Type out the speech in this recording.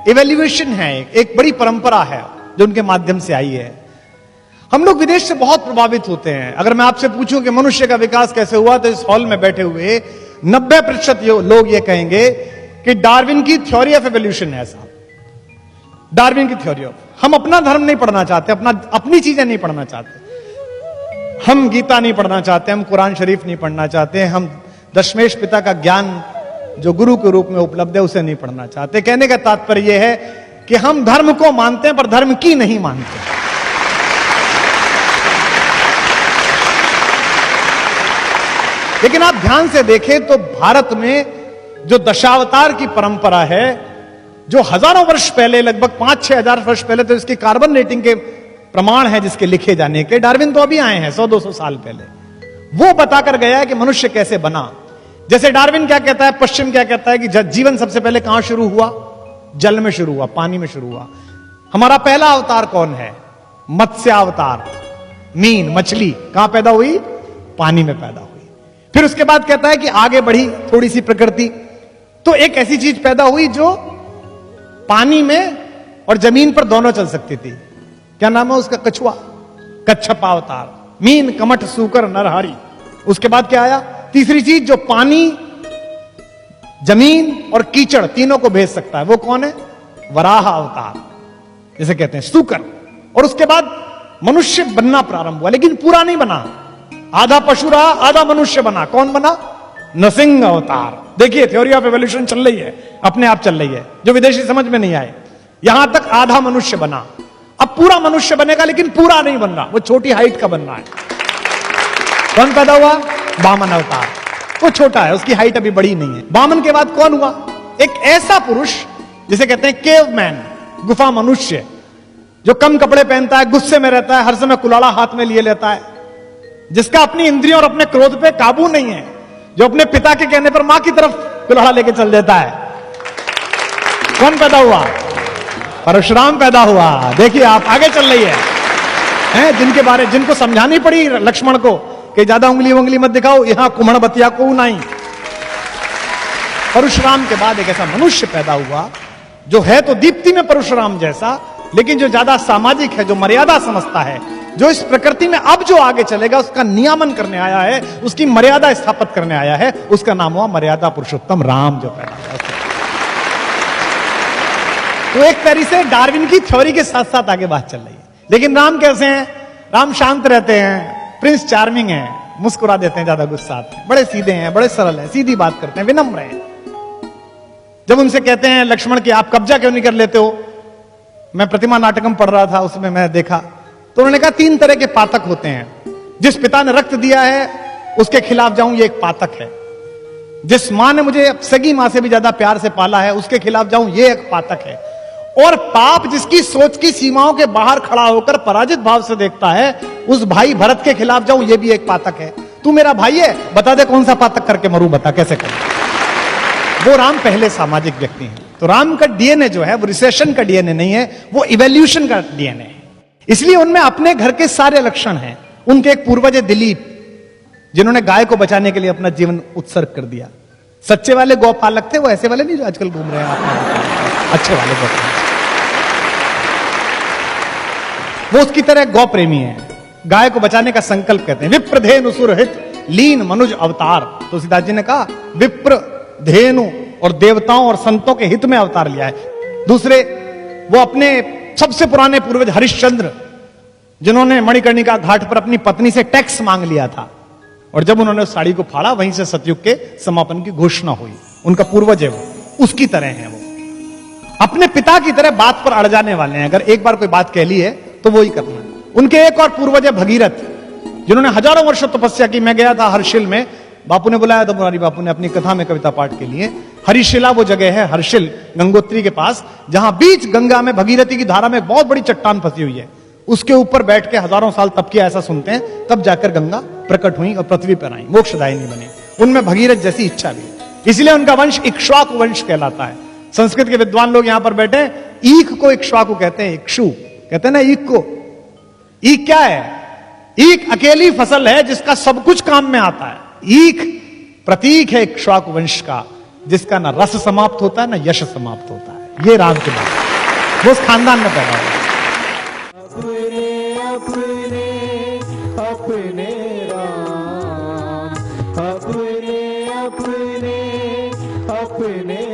Evaluation है, एक बड़ी परंपरा है जो उनके माध्यम से आई है। हम लोग विदेश से बहुत प्रभावित होते हैं। अगर मैं आपसे पूछूं कि मनुष्य का विकास कैसे हुआ, तो इस हॉल में बैठे हुए 90% लोग ये कहेंगे कि डार्विन की थ्योरी ऑफ एवोल्यूशन है साहब, डार्विन की थ्योरी ऑफ। हम अपना धर्म नहीं पढ़ना चाहते, अपनी चीजें नहीं पढ़ना चाहते, हम गीता नहीं पढ़ना चाहते, हम कुरान शरीफ नहीं पढ़ना चाहते, हम दशमेश पिता का ज्ञान जो गुरु के रूप में उपलब्ध है उसे नहीं पढ़ना चाहते। कहने का तात्पर्य यह है कि हम धर्म को मानते हैं पर धर्म की नहीं मानते। लेकिन आप ध्यान से देखें तो भारत में जो दशावतार की परंपरा है, जो हजारों वर्ष पहले, लगभग 5-6 हजार वर्ष पहले, तो इसकी कार्बन डेटिंग के प्रमाण है जिसके लिखे जाने के। डार्विन तो अभी आए हैं 100-200 साल पहले, वो बताकर गया है कि मनुष्य कैसे बना। जैसे डार्विन क्या कहता है, पश्चिम क्या कहता है कि जीवन सबसे पहले कहां शुरू हुआ, जल में शुरू हुआ, पानी में शुरू हुआ। हमारा पहला अवतार कौन है, मत्स्य अवतार, मीन मछली कहां पैदा हुई, पानी में पैदा हुई। फिर उसके बाद कहता है कि आगे बढ़ी थोड़ी सी प्रकृति, तो एक ऐसी चीज पैदा हुई जो पानी में और जमीन पर दोनों चल सकती थी। क्या नाम है उसका, कछुआ, कच्छप अवतार, मीन कमठ सूकर नरहारी। उसके बाद क्या आया, तीसरी चीज जो पानी, जमीन और कीचड़ तीनों को भेज सकता है, वो कौन है, वराह अवतार जिसे कहते हैं, सूकर। और उसके बाद मनुष्य बनना प्रारंभ हुआ, लेकिन पूरा नहीं बना, आधा पशु रहा, आधा मनुष्य बना। कौन बना, नरसिंह अवतार। देखिए थ्योरी ऑफ एवोल्यूशन चल रही है, अपने आप चल रही है, जो विदेशी समझ में नहीं आए। यहां तक आधा मनुष्य बना, अब पूरा मनुष्य बनेगा, लेकिन पूरा नहीं बन रहा, वो छोटी हाइट का बन रहा है। कौन पैदा हुआ, वामन अवतार, वो छोटा है, उसकी हाइट अभी बड़ी नहीं है। वामन के बाद कौन हुआ, एक ऐसा पुरुष जिसे कहते हैं केवमैन, गुफा मनुष्य, जो कम कपड़े पहनता है, गुस्से में रहता है, हर समय कुलाड़ा हाथ में लिए लेता है, जिसका अपनी इंद्रियों और अपने क्रोध पे काबू नहीं है, जो अपने पिता के कहने पर मां की तरफ कुल्हाड़ा लेके चल देता है। कौन पैदा हुआ, परशुराम पैदा हुआ। देखिए आप, आगे चल रही है, जिनको समझानी पड़ी लक्ष्मण को कि ज्यादा उंगली मत दिखाओ, यहां कुम्हड़ बतिया को नहीं। परशुराम के बाद एक ऐसा मनुष्य पैदा हुआ जो है तो दीप्ति में परशुराम जैसा, लेकिन जो ज्यादा सामाजिक है, जो मर्यादा समझता है, जो इस प्रकृति में अब जो आगे चलेगा उसका नियामन करने आया है, उसकी मर्यादा स्थापित करने आया है। उसका नाम हुआ मर्यादा पुरुषोत्तम राम, जो पैदा हुआ। तो एक तरीके से डार्विन की थ्योरी के साथ साथ आगे बात चल रही है। लेकिन राम कैसे हैं, राम शांत रहते हैं, प्रिंस चार्मिंग है, मुस्कुरा देते हैं, ज्यादा गुस्सा आते हैं, बड़े सीधे हैं, बड़े सरल हैं, सीधी बात करते हैं, विनम्र हैं। जब उनसे कहते हैं लक्ष्मण की आप कब्जा क्यों नहीं कर लेते हो, मैं प्रतिमा नाटकम पढ़ रहा था, उसमें मैं देखा, तो उन्होंने कहा 3 तरह के पातक होते हैं। जिस पिता ने रक्त दिया है उसके खिलाफ जाऊं, ये एक पातक है। जिस मां ने मुझे सगी मां से भी ज्यादा प्यार से पाला है, उसके खिलाफ जाऊं, ये एक पातक है। और पाप जिसकी सोच की सीमाओं के बाहर खड़ा होकर पराजित भाव से देखता है, उस भाई भरत के खिलाफ जाऊं, ये भी एक पातक है। तू मेरा भाई है, बता दे कौन सा पातक करके मरूं, बता कैसे करूं। वो राम पहले सामाजिक व्यक्ति हैं। तो राम का डीएनए जो है वो रिसेशन का डीएनए नहीं है, वो इवोल्यूशन का डीएनए है। इसलिए उनमें अपने घर के सारे लक्षण हैं। उनके एक पूर्वज दिलीप, जिन्होंने गाय को बचाने के लिए अपना जीवन उत्सर्ग कर दिया। सच्चे वाले गौपालक थे वो, ऐसे वाले नहीं जो आजकल घूम रहे हैं, अच्छे वाले गौपालक। वो उसकी तरह गौ प्रेमी है, गाय को बचाने का संकल्प कहते हैं। विप्र धेनु सुरहित लीन मनुज अवतार, तो सीता जी ने कहा विप्र धेनु और देवताओं और संतों के हित में अवतार लिया है। दूसरे, वो अपने सबसे पुराने पूर्वज हरिश्चंद्र, जिन्होंने मणिकर्णिका घाट पर अपनी पत्नी से टैक्स मांग लिया था, और जब उन्होंने उस साड़ी को फाड़ा, वहीं से सतयुग के समापन की घोषणा हुई। उनका पूर्वज है वो, उसकी तरह है वो, अपने पिता की तरह बात पर अड़ जाने वाले हैं। अगर एक बार कोई बात कह ली है तो वो ही करना है। उनके एक और पूर्वज है भगीरथ, जिन्होंने हजारों वर्षों तपस्या की। मैं गया था हर्षिल में, बापू ने बुलाया था, मुरारी बापू ने अपनी कथा में कविता पाठ के लिए। हरिशिला वो जगह है, हर्षिल गंगोत्री के पास, जहां बीच गंगा में भगीरथी की धारा में एक बहुत बड़ी चट्टान फंसी हुई है। उसके ऊपर बैठ के हजारों साल तप किया, ऐसा सुनते हैं। तब जाकर गंगा प्रकट हुई और पृथ्वी पर आई, मोक्षदायिनी बनी। उनमें भगीरथ जैसी इच्छा भी, इसलिए उनका वंश इक्ष्वाकु वंश कहलाता है। संस्कृत के विद्वान लोग यहां पर बैठे, ईख को इक्ष्वाकु कहते हैं, इक्षु कहते हैं ना ईख को। ईख क्या है, ईख अकेली फसल है जिसका सब कुछ काम में आता है। ईख प्रतीक है इक्ष्वाकु वंश का, जिसका ना रस समाप्त होता है ना यश समाप्त होता है। ये राम की बात। वो उस खानदान में पैदा हुआ। अपने राम अपने अपने अपने